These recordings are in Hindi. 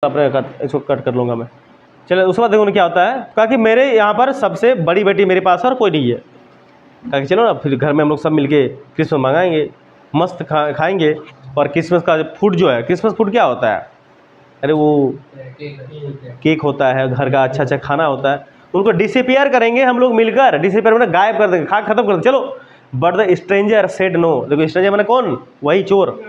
अपने इसको कट कर लूँगा मैं। चलो उसके बाद देखो क्या होता है, कहा कि मेरे यहाँ पर सबसे बड़ी बेटी मेरे पास है और कोई नहीं है। कहा कि चलो ना फिर घर में हम लोग सब मिलके क्रिसमस मंगाएंगे, मस्त खाएंगे। और क्रिसमस का फूड जो है, क्रिसमस फूड क्या होता है? अरे वो केक होता है, घर का अच्छा अच्छा खाना होता है। उनको डिसअपियर करेंगे हम लोग मिलकर, डिसअपियर मैंने गायब कर देंगे, खा खत्म कर देंगे। चलो but the stranger said no. देखो स्ट्रेंजर मैंने कौन? वही चोर।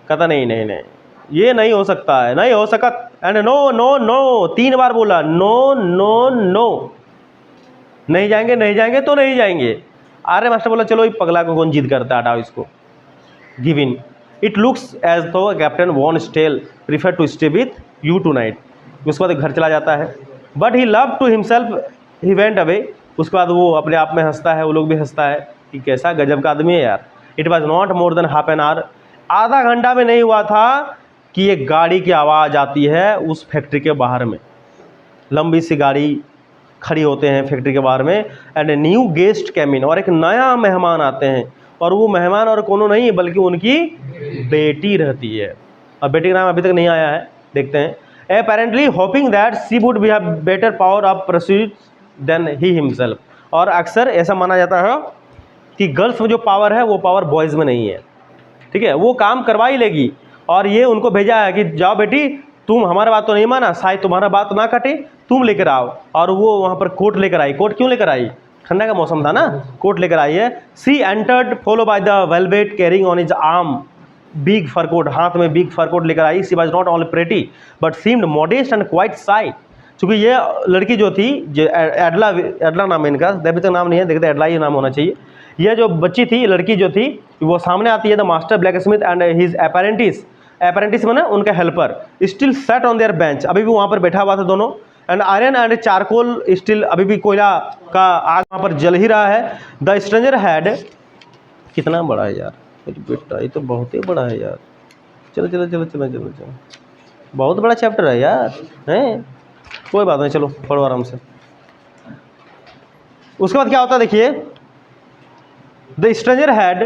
कहता नहीं नहीं नहीं, ये नहीं हो सकता है, नहीं हो सका। एंड नो नो नो 3 बार बोला, नो नो नो, नहीं जाएंगे नहीं जाएंगे तो नहीं जाएंगे। आर्य मास्टर बोला चलो पगला को कौन जिद करता है, हटाओ इसको। Give in. It looks as though captain Vaughn still prefer to stay with you tonight. उसके बाद घर चला जाता है। But he love to himself he went away. उसके बाद वो अपने आप में हंसता है, वो लोग भी हंसता है कि कैसा गजब का आदमी है यार। It was not more than half an hour. आधा घंटा में नहीं हुआ था कि एक गाड़ी की आवाज़ आती है उस फैक्ट्री के बाहर में। लंबी सी गाड़ी खड़ी होते हैं फैक्ट्री के बाहर में। एंड न्यू गेस्ट कैम इन। और एक नया मेहमान आते हैं, और वो मेहमान और कोनो नहीं बल्कि उनकी बेटी रहती है। और बेटी का नाम अभी तक नहीं आया है, देखते हैं। Apparently hoping that she would be have better power of pursuit than he himself. और अक्सर ऐसा माना जाता है कि गर्ल्स में जो पावर है वो पावर बॉयज़ में नहीं है, ठीक है। वो काम करवा ही लेगी। और ये उनको भेजा है कि जाओ बेटी, तुम हमारा बात तो नहीं माना, शायद तुम्हारा बात ना कटे, तुम लेकर आओ। और वो वहाँ पर कोट लेकर आई। कोट क्यों लेकर आई? ठंडा का मौसम था ना, कोट लेकर आई है। She entered follow by the velvet carrying on his arm big fur coat. हाथ में बिग फर कोट लेकर आई। She was not only pretty but seemed modest and quite shy. चूँकि ये लड़की जो थी, जो एडला नाम है इनका, अभी तक नाम नहीं है, देखते एडला ही नाम होना चाहिए। यह जो बच्ची थी, लड़की जो थी, वो सामने आती है। The master blacksmith and his apprentice, apprentice माने उनका helper, still sat on their bench. अभी भी वहाँ पर बैठा हुआ था दोनों। And iron and charcoal still, अभी भी कोयला का आग वहाँ पर जल ही रहा है। द स्ट्रेंजर हैड, कितना बड़ा है यार मेरी बेटा, ये तो बहुत ही बड़ा है यार। चलो चलो चलो चलो चलो चलो, बहुत बड़ा चैप्टर है यार, हैं? कोई बात नहीं, चलो पढ़ो आराम से। उसके बाद क्या होता है देखिए। The stranger had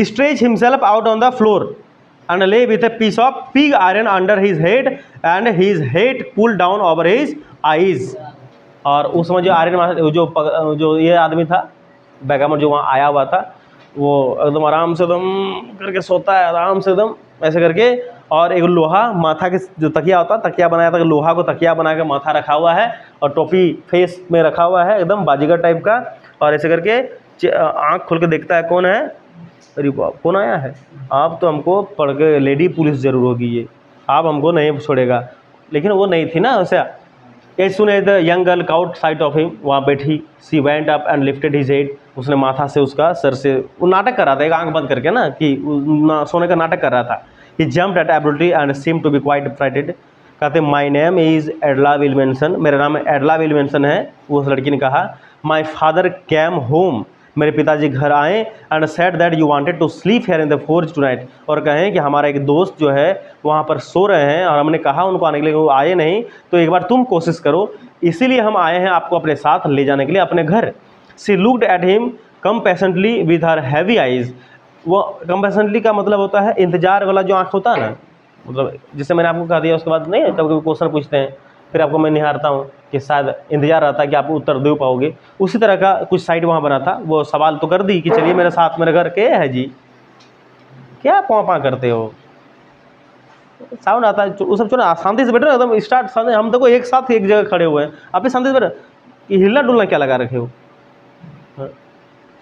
stretched himself out on the floor and lay with a piece of pig iron under his head and his head pulled down over his eyes। और उस समय जो आयरन जो ये आदमी था बैगामर, जो वहाँ आया हुआ था, वो एकदम आराम से एकदम करके सोता है, आराम से एकदम ऐसे करके। और एक लोहा माथा के जो तकिया होता, तकिया बनाया था, लोहा को तकिया बना के माथा रखा हुआ है और टोपी फेस में रखा हुआ है, एकदम बाजीगर टाइप का। और ऐसे करके आँख खोल के देखता है, कौन है? अरे बाप, कौन आया है? आप तो हमको पढ़ के लेडी पुलिस जरूर होगी ये, आप हमको नहीं छोड़ेगा। लेकिन वो नहीं थी ना वैसे। As soon as the young girl caught sight of him, वहाँ बैठी। She went up and lifted his head. उसने माथा से, उसका सर से, वो नाटक कर रहा था एक आंख बंद करके ना, कि सोने का नाटक कर रहा था। He jumped at abruptly and seem to be quite frightened. कहते my name is Edla Willmansson, मेरा नाम एडला विल्यमसन है। वो उस लड़की ने कहा। माई फादर कैम होम, मेरे पिताजी घर आए। And said that you wanted to sleep here in the forge tonight. और कहें कि हमारा एक दोस्त जो है वहाँ पर सो रहे हैं और हमने कहा उनको आने के लिए, वो आए नहीं, तो एक बार तुम कोशिश करो, इसीलिए हम आए हैं आपको अपने साथ ले जाने के लिए अपने घर। She looked at him compassionately with her heavy eyes. वो कंपैशनेटली का मतलब होता है इंतजार वाला जो आँख होता है ना, मतलब जिससे मैंने आपको कहा दिया, उसके बाद नहीं कभी कभी क्वेश्चन पूछते हैं, फिर आपको मैं निहारता हूँ कि शायद इंतजार रहता है कि आप उत्तर दे पाओगे। उसी तरह का कुछ साइड वहाँ बना था। वो सवाल तो कर दी कि चलिए मेरे साथ, मेरे घर के है जी, क्या पाँ करते हो, साउंड आता है। वो सब छोड़ो, शांति से बैठो ना, एकदम स्टार्ट शांति। हम देखो एक साथ एक जगह खड़े हुए हैं, आप भी शांति से बैठो। कि हिलना डुलना क्या लगा रखे हो,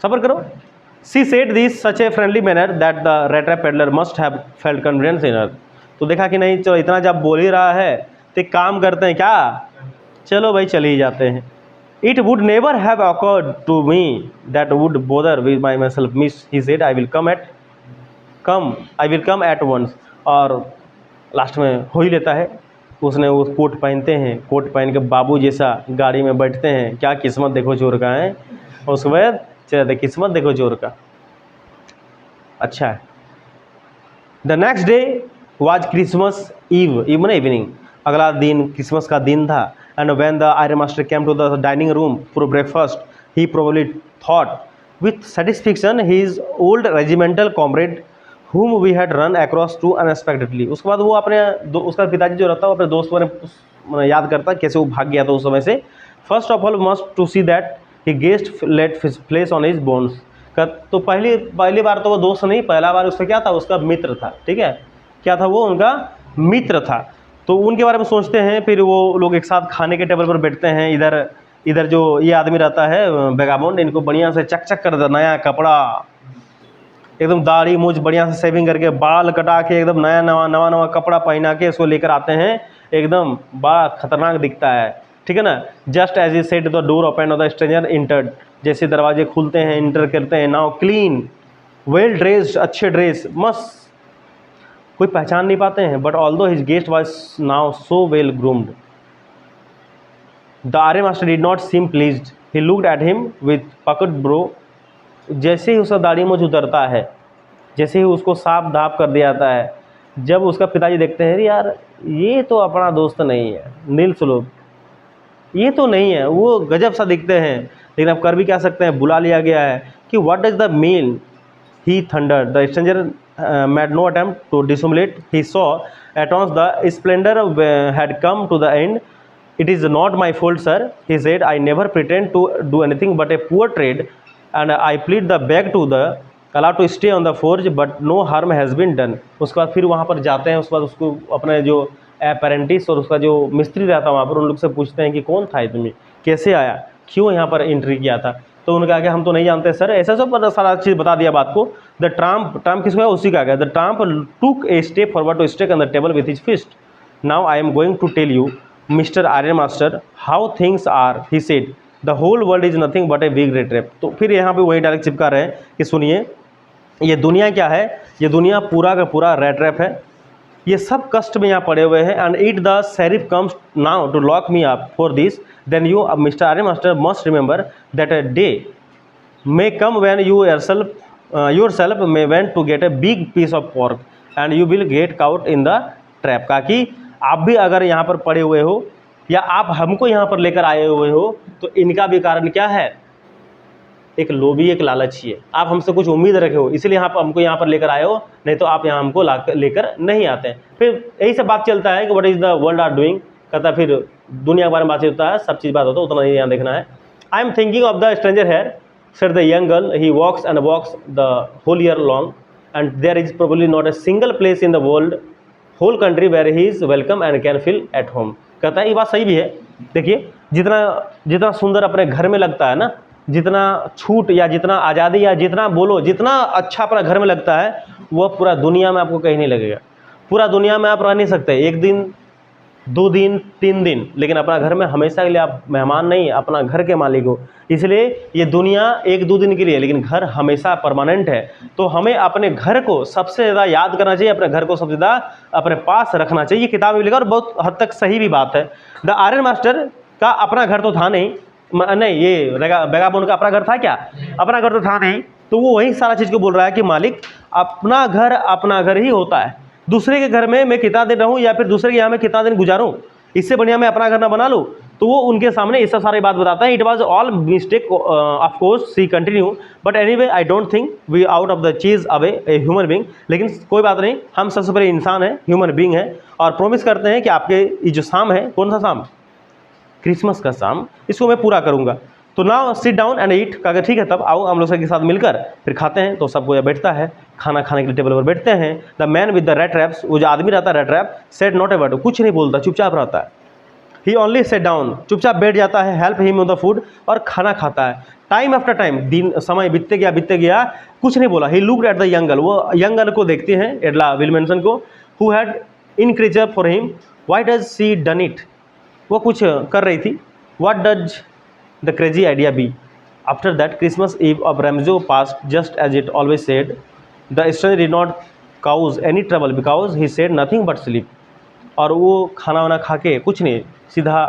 सबर करो। She said this such a friendly manner that the rat peddler must have felt confidence in her. तो देखा कि नहीं, चलो इतना जब बोल ही रहा है तो एक काम करते हैं क्या, चलो भाई चले ही जाते हैं। It would never have occurred to me that would bother with my myself miss, he said I will come at once. और लास्ट में हो ही लेता है। उसने वो कोट पहनते हैं, कोट पहन के बाबू जैसा गाड़ी में बैठते हैं। क्या किस्मत देखो चोर का है। उसके बाद चलते, किस्मत देखो चोर का। अच्छा है। The next day was Christmas Eve, Eve ने इवनिंग, अगला दिन क्रिसमस का दिन था। And when the iron master came to the dining room for breakfast, he probably thought with satisfaction his old regimental comrade whom we had run across to unexpectedly। उसके बाद वो अपने उसका पिताजी जो रहता है वो अपने दोस्त को याद करता कैसे वो भाग गया था उस समय से। First of all must to see that he guest let place on his bones. तो पहली बार तो वो दोस्त नहीं, पहला बार उसका क्या था, उसका मित्र था। ठीक है, क्या था वो, उनका मित्र था। तो उनके बारे में सोचते हैं, फिर वो लोग एक साथ खाने के टेबल पर बैठते हैं। इधर जो ये आदमी रहता है वेगाबोंड, इनको बढ़िया से चक कर देता, नया कपड़ा, एकदम दाढ़ी मूछ बढ़िया से सेविंग करके, बाल कटा के, एकदम नवा कपड़ा पहना के इसको लेकर आते हैं। एकदम बड़ा खतरनाक दिखता है। ठीक है ना। Just as he said the door open, the stranger entered. जैसे दरवाजे खुलते हैं, इंटर करते हैं। नाउ क्लीन वेल ड्रेस्ड, अच्छे ड्रेस, मस्त, कोई पहचान नहीं पाते हैं। But although his guest was now so well groomed, the iron master did not seem pleased, he looked at him with puckered brow. जैसे ही उसका दाढ़ी मूंछ उतरता है, जैसे ही उसको साफ धाप कर दिया जाता है, जब उसका पिताजी देखते हैं यार ये तो अपना दोस्त नहीं है, नील सुलभ ये तो नहीं है, वो गजब सा दिखते हैं, लेकिन अब कर भी क्या सकते हैं, बुला लिया गया है कि what is the mean, he thunder. The stranger made no attempt to dissimulate, he saw at once the splendour had come to the end. It is not my fault sir, he said, I never pretend to do anything but a poor trade and I plead the beg to the allowed to stay on the forge but no harm has been done। उसके बाद फिर वहाँ पर जाते हैं, उसके बाद उसको अपने जो अप्रेंटिस और उसका जो मिस्त्री रहता है वहाँ पर, उन लोग से पूछते हैं कि कौन था तुम्हें, कैसे आया, क्यों यहाँ पर एंट्री किया था। तो उन्होंने कहा कि हम तो नहीं जानते सर, ऐसा सब सारा चीज़ बता दिया बात को। द ट्राम्प किसको है, उसी का गया। The tramp took a step forward to strike on the table with his fist. Now I am going to tell you mister iron master how things are, he said, the whole world is nothing but a big rat trap. तो फिर यहाँ पे वही डायरेक्ट चिपका रहे हैं कि सुनिए, ये दुनिया क्या है, ये दुनिया पूरा का पूरा रेड ट्रैप है, ये सब कष्ट में यहाँ पड़े हुए हैं। And it the sheriff comes now to lock me up for this, then you mister iron master must remember that a day may come when you yourself may want to get a big piece of pork and you will get caught in the trap. का कि आप भी अगर यहाँ पर पड़े हुए हो या आप हमको यहाँ पर लेकर आए हुए हो, तो इनका भी कारण क्या है, एक लोभी, एक लालची है। आप हमसे कुछ उम्मीद रखे हो, इसलिए आप हमको यहाँ पर लेकर आए हो, नहीं तो आप यहाँ हमको लेकर नहीं आते हैं। फिर यही सब बात चलता है कि what is the world are doing, कहता है फिर दुनिया के बारे में बात होता है, सब चीज़ बात होता है, उतना नहीं यहाँ देखना है। I am thinking of the stranger here, said the young girl, he walks and walks the whole year long and there is probably not a single place in the world whole country where he is welcome and can feel at home. कहता है ये बात सही भी है। देखिए, जितना सुंदर अपने घर में लगता है ना, जितना छूट या जितना आज़ादी या जितना बोलो, जितना अच्छा अपना घर में लगता है, वह पूरा दुनिया में आपको कहीं नहीं लगेगा। पूरा दुनिया में आप रह नहीं सकते 1 दिन 2 दिन 3 दिन, लेकिन अपना घर में हमेशा के लिए आप मेहमान नहीं, अपना घर के मालिक हो। इसलिए ये दुनिया 1-2 दिन के लिए, लेकिन घर हमेशा परमानेंट है। तो हमें अपने घर को सबसे ज़्यादा याद करना चाहिए, अपने घर को सबसे ज़्यादा अपने पास रखना चाहिए। ये किताब में लिखा और बहुत हद तक सही भी बात है। द आर्यन मास्टर का अपना घर तो था नहीं, ये वेगाबोंड का अपना घर था क्या, अपना घर तो था नहीं। तो वो वही सारा चीज़ को बोल रहा है कि मालिक अपना घर ही होता है। दूसरे के घर में मैं कितना दिन रहूं या फिर दूसरे के यहाँ में कितना दिन गुजारूं, इससे बढ़िया मैं अपना घर ना बना लूं। तो वो उनके सामने ये सब सारी बात बताता है। It was all mistake of course, she continue, but anyway I don't think we out of the chase away a human being. लेकिन कोई बात नहीं, हम सबसे पहले इंसान हैं, ह्यूमन बींग है, और प्रोमिस करते हैं कि आपके ये जो शाम है, कौन सा शाम, क्रिसमस का शाम, इसको मैं पूरा करूँगा। तो now sit down and eat. कहा ठीक है, तब आओ हम लोग के साथ मिलकर फिर खाते हैं। तो सबको यह बैठता है, खाना खाने के लिए टेबल पर बैठते हैं। The man with the red traps, वो जो आदमी रहता है red trap, said not a word, कुछ नहीं बोलता, चुपचाप रहता है। ही ओनली सेट डाउन, चुपचाप बैठ जाता है। Help him on the food, और खाना खाता है। टाइम आफ्टर टाइम, दिन समय बीतते गया, कुछ नहीं बोला। He looked at the young girl, वो यंग गर्ल को देखते हैं, एडला विल्मनसन को, who had increaser for him, why does she done it, वो कुछ कर रही थी। What does the crazy idea be? After that Christmas Eve of Ramzo passed just as it always said. The stranger did not cause any trouble because he said nothing but sleep. और वो खाना वाना खा के कुछ नहीं, सीधा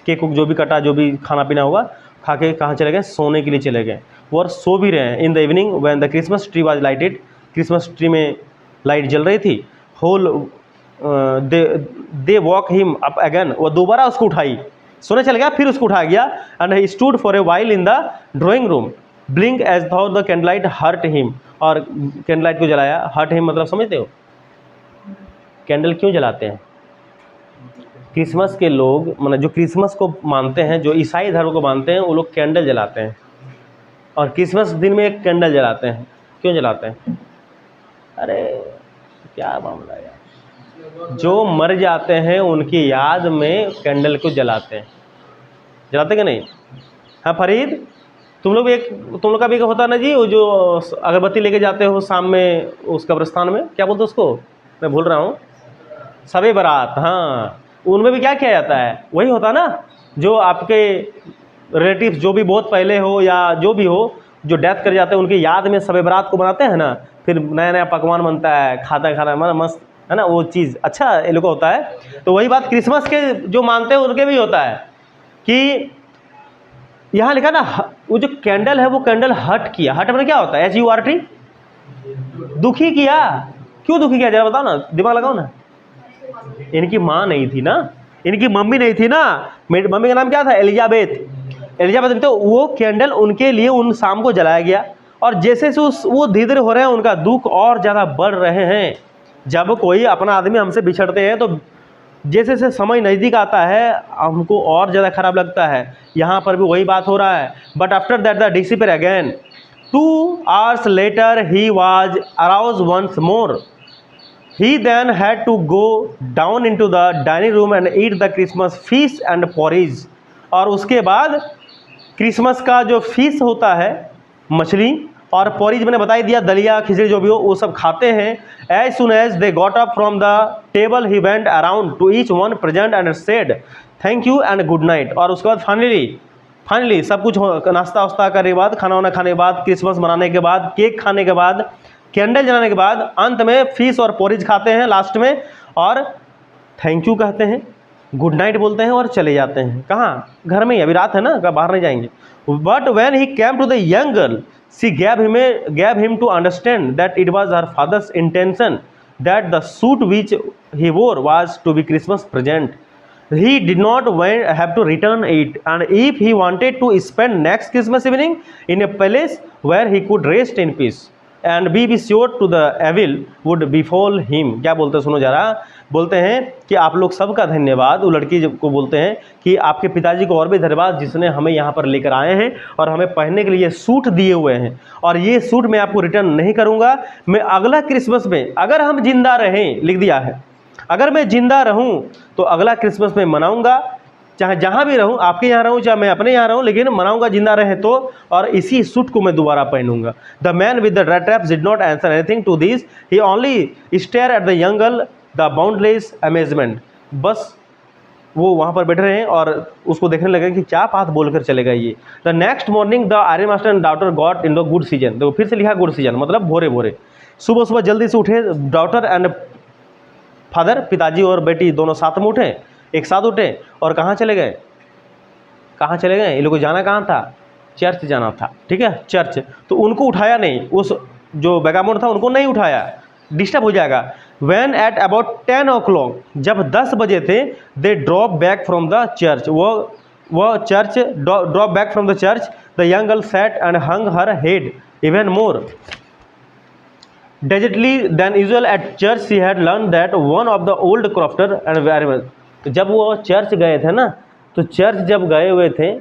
केक जो भी कटा, जो भी खाना पीना हुआ, खा के कहाँ चले गए, सोने के लिए चले गए। वो और सो भी रहे हैं। In the evening when the Christmas tree was lighted, Christmas tree में लाइट जल रही थी। Whole they walk him up again, वो दोबारा उसको उठाई, सोने चल गया, फिर उसको उठाया गया। And he stood for a while in the drawing room, blink as though the candlelight hurt him, और कैंडलाइट को जलाया, हर्ट हिम मतलब समझते हो? कैंडल क्यों जलाते हैं? क्रिसमस के लोग मतलब जो क्रिसमस को मानते हैं, जो ईसाई धर्म को मानते हैं, वो लोग कैंडल जलाते हैं, और क्रिसमस दिन में एक कैंडल जलाते हैं। क्यों जलाते हैं? अरे क्या मामला है यार, जो मर जाते हैं उनकी याद में कैंडल को जलाते हैं। जलाते कि नहीं? हाँ फरीद, तुम लोग का भी होता ना जी, वो जो अगरबत्ती लेके जाते हो शाम में उस कब्रिस्तान में, क्या बोलते उसको, मैं भूल रहा हूँ, शबे बारात। हाँ, उनमें भी क्या किया जाता है? वही होता ना, जो आपके रिलेटिव्स जो भी बहुत पहले हो या जो भी हो, जो डेथ कर जाते हैं, उनकी याद में शबे बारात को बनाते हैं ना, फिर नया नया पकवान बनता है, खाता खाना मतलब मस्त है ना, वो चीज़ अच्छा ये लोग को होता है। तो वही बात क्रिसमस के जो मानते हैं उनके भी होता है कि यहाँ लिखा ना, वो जो कैंडल है वो कैंडल हट किया। हट में क्या होता है? HURT, दुखी किया। क्यों दुखी किया जरा बताओ ना, दिमाग लगाओ ना। इनकी माँ नहीं थी ना, इनकी मम्मी नहीं थी ना, मेरी मम्मी का नाम क्या था? एलिजाबेथ। तो वो कैंडल उनके लिए उन शाम को जलाया गया, और जैसे से वो धीरे धीरे हो रहे हैं, उनका दुख और ज़्यादा बढ़ रहे हैं। जब कोई अपना आदमी हमसे बिछड़ते हैं तो जैसे से समय नज़दीक आता है हमको और ज़्यादा खराब लगता है। यहाँ पर भी वही बात हो रहा है। But after that the disappear again, 2 hours later he was aroused once more. He then had to go down into the dining room and eat the Christmas feast and porridge. और उसके बाद क्रिसमस का जो फीस होता है, मछली और पोरिज मैंने बता ही दिया, दलिया खिचड़ी जो भी हो वो सब खाते हैं। As soon as they got up from the table he went around to each one present and said thank you and good night. और उसके बाद फाइनली सब कुछ नाश्ता वास्ता करने के बाद, खाना वाना खाने के बाद, क्रिसमस मनाने के बाद, केक खाने के बाद, कैंडल जलाने के बाद, अंत में फीस और पोरिज खाते हैं लास्ट में, और थैंक यू कहते हैं, गुड नाइट बोलते हैं और चले जाते हैं। कहाँ? घर में ही, अभी रात है ना, बाहर नहीं जाएंगे। But when he came to the young girl, she gave him to understand that it was her father's intention that the suit which he wore was to be Christmas present. He did not have to return it, and if he wanted to spend next Christmas evening in a palace where he could rest in peace and be sure to the evil would befall him. क्या बोलते हैं सुनो जरा। बोलते हैं कि आप लोग सबका धन्यवाद, वो लड़की को बोलते हैं कि आपके पिताजी को और भी धन्यवाद जिसने हमें यहाँ पर लेकर आए हैं और हमें पहनने के लिए सूट दिए हुए हैं, और ये सूट मैं आपको रिटर्न नहीं करूँगा। मैं अगला क्रिसमस में, अगर हम जिंदा रहें, लिख दिया है, अगर मैं जिंदा रहूँ तो अगला क्रिसमस में मनाऊँगा, चाहे जहाँ भी रहूँ, आपके यहाँ रहूँ चाहे मैं अपने यहाँ रहूँ, लेकिन मनाऊँगा जिंदा रहे तो, और इसी सूट को मैं दोबारा पहनूंगा। The man with the red traps did not answer anything to this, he only stare at the young girl the boundless amazement. बस वो वहाँ पर बैठे रहे और उसको देखने लगे कि क्या बात बोलकर चलेगा ये। The next morning the iron master and daughter got in the good season. देखो फिर से लिखा गुड सीजन, मतलब भोरे भोरे, सुबह सुबह जल्दी से उठे डॉटर एंड फादर, पिताजी और बेटी दोनों साथ में उठे, एक साथ उठे, और कहाँ चले गए? कहाँ चले गए? ये लोग को जाना कहाँ था? चर्च जाना था, ठीक है, चर्च। तो उनको उठाया नहीं, उस जो बेगामोन था उनको नहीं उठाया, डिस्टर्ब हो जाएगा। When at about 10 o'clock, जब 10 बजे थे, they drop back from the church, वो church drop back from the church, the young girl sat and hung her head even more dejectedly than usual at church. She had learned that one of the old crofter and very much. तो जब वो चर्च गए थे ना, तो चर्च जब गए हुए थे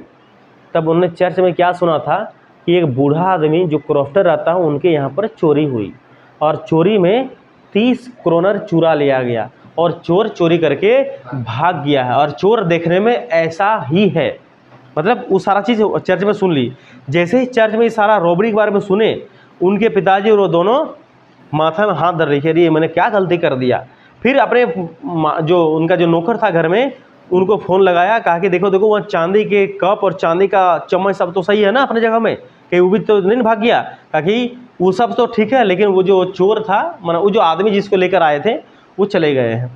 तब उन्होंने चर्च में क्या सुना था कि एक बूढ़ा आदमी जो क्रॉफ्टर रहता है उनके यहाँ पर चोरी हुई, और चोरी में 30 क्रोनर चुरा लिया गया, और चोर चोरी करके भाग गया है, और चोर देखने में ऐसा ही है। मतलब वो सारा चीज़ चर्च में सुन ली। जैसे ही चर्च में इस सारा रॉबरी के बारे में सुने, उनके पिताजी और वो दोनों माथा में हाथ धर रही है, मैंने क्या गलती कर दिया। फिर अपने जो उनका जो नौकर था घर में, उनको फ़ोन लगाया, कहा कि देखो देखो वहाँ चांदी के कप और चांदी का चम्मच सब तो सही है ना अपने जगह में, कि वो भी तो नहीं भाग गया। ताकि वो सब तो ठीक है, लेकिन वो जो चोर था, माना वो जो आदमी जिसको लेकर आए थे, वो चले गए हैं।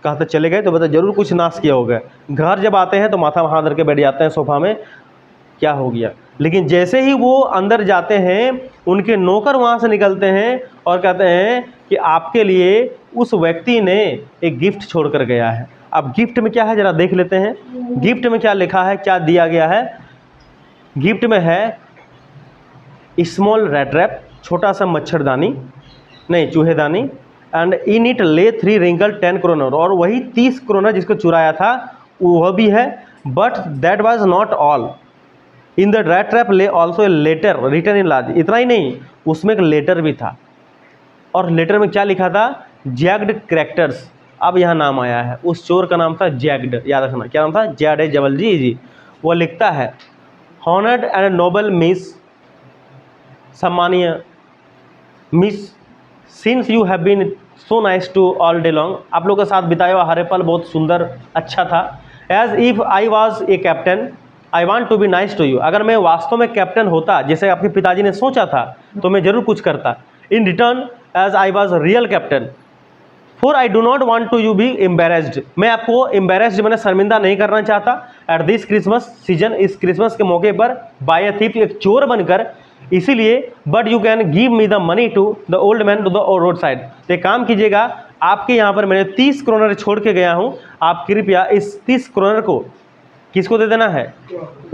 कहा तो चले गए तो बता जरूर कुछ नाश किया होगा। घर जब आते हैं तो माथा में हाथ धर के बैठ जाते हैं सोफा में, क्या हो गया। लेकिन जैसे ही वो अंदर जाते हैं, उनके नौकर वहाँ से निकलते हैं और कहते हैं कि आपके लिए उस व्यक्ति ने एक गिफ्ट छोड़ कर गया है। अब गिफ्ट में क्या है ज़रा देख लेते हैं। गिफ्ट में क्या लिखा है, क्या दिया गया है। गिफ्ट में है स्मॉल रैट ट्रैप, छोटा सा मच्छरदानी, नहीं चूहेदानी, एंड इन इट ले 3 रिंकल 10 क्रोनर, और वही 30 क्रोनर जिसको चुराया था वह भी है। But that was not all, in the rat trap lay also a letter written in large. इतना ही नहीं, उसमें एक लेटर भी था, और लेटर में क्या लिखा था? जैग्ड करैक्टर्स। अब यहाँ नाम आया है, उस चोर का नाम था जैग्ड, याद रखना क्या नाम था? जैड जबल जी। वो लिखता है, हॉनर्ड एंड नोबल मिस, सम्मानीय miss, since you have been so nice to all day long, आप लोगों के साथ बिताया हुआ हर पल बहुत सुंदर अच्छा था। As if I was a captain I want to be nice to you, अगर मैं वास्तव में कैप्टन होता जैसे आपके पिताजी ने सोचा था तो मैं ज़रूर कुछ करता। In return as I was real captain, for I do not want to you be embarrassed, मैं आपको एम्बेरेस्ड मैंने शर्मिंदा नहीं करना चाहता। एट दिस क्रिसमस सीजन, इस क्रिसमस के मौके पर, बाय अ थीफ, एक चोर बनकर, इसीलिए। But you can give me the money to the old man to the road side, तो एक काम कीजिएगा, आपके यहाँ पर मैंने 30 क्रोनर छोड़ के गया हूँ, आप कृपया इस 30 क्रोनर को किसको दे देना है?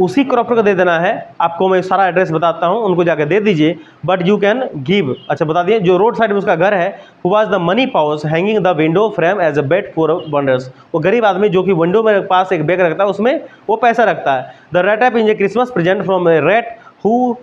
उसी क्रॉपर को दे देना है। आपको मैं सारा एड्रेस बताता हूँ, उनको जाकर दे दीजिए। बट यू कैन गिव, अच्छा बता दिए, जो रोड साइड में उसका घर है, who was the money pouch hanging the window frame as a bed for wonders, वो गरीब आदमी जो कि विंडो में पास एक बैग रखता है, उसमें वो पैसा रखता है। The rate app in A Christmas present from a rate who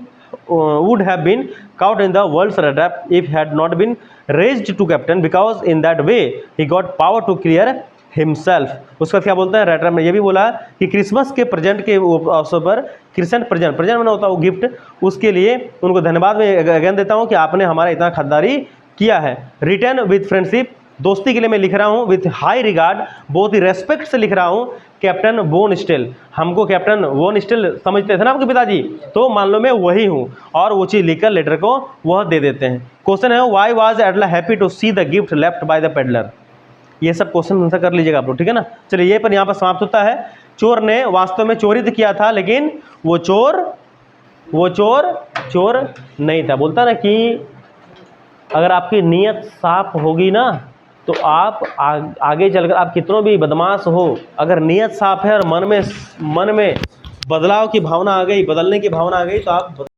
would have been caught in the world's rat trap if had not been raised to captain, because in that way he got power to clear himself। उसका क्या बोलते हैं रेट ट्रैप में? ये भी बोला कि क्रिसमस के प्रेजेंट के अवसर पर, क्रिसमस प्रेजेंट मैंने होता है वो गिफ्ट, उसके लिए उनको धन्यवाद मैं अगेन देता हूँ कि आपने हमारा इतना खरीदारी किया है। रिटर्न विथ फ्रेंडशिप, दोस्ती के लिए मैं लिख रहा हूँ, विथ हाई रिगार्ड, बहुत ही रेस्पेक्ट से लिख रहा हूँ, कैप्टन वोन स्टेल। हमको कैप्टन वोन स्टेल समझते थे ना आपके पिताजी, तो मान लो मैं वही हूँ, और वो चीज़ लिखकर लेटर को वह दे देते हैं। क्वेश्चन है, why was Edla happy to see the gift left by the peddler. ये सब क्वेश्चन आंसर कर लीजिएगा आप लोग, ठीक है ना। चलिए ये पर यहाँ पर समाप्त होता है। चोर ने वास्तव में चोरी तो किया था, लेकिन वो चोर नहीं था। बोलता ना कि अगर आपकी नीयत साफ होगी ना, तो आप आगे चलकर, आप कितनों भी बदमाश हो, अगर नीयत साफ है और मन में बदलाव की भावना आ गई, बदलने की भावना आ गई, तो आप